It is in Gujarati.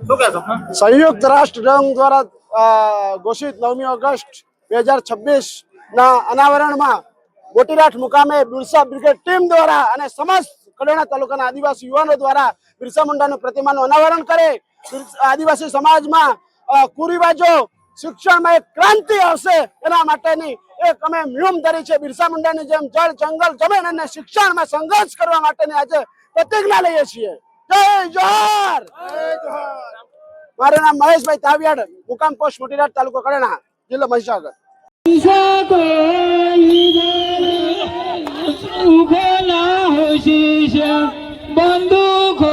શું કહેશો? સંયુક્ત રાષ્ટ્ર સંઘ દ્વારા ઘોષિત 9મી ઓગસ્ટ 2026 ના અનાવરણમાં મોટીરાઠ મુકામે બિરસા બ્રિગેડ ટીમ દ્વારા અને સમસ્ત કડોણા તાલુકાના આદિવાસી યુવાનો દ્વારા બિરસા મુંડાની પ્રતિમાનું અનાવરણ કરે આદિવાસી સમાજમાં કુરિવાજો શિક્ષણમાં એક ક્રાંતિ આવશે એના માટેની એક અમે મુહિમ ધરી છે. બિરસા મુંડાની જેમ જળ જંગલ જમીન અને શિક્ષણમાં સંઘર્ષ કરવા માટેની આજે પ્રતિજ્ઞા લઈએ છીએ. જય જોહાર. મારું નામ મહેશભાઈ તાવિયાડ, મુકામ પોસ્ટ મોટીરાઠ, તાલુકો કડોણા, જિલ્લો મહીસાગર. બંદૂકો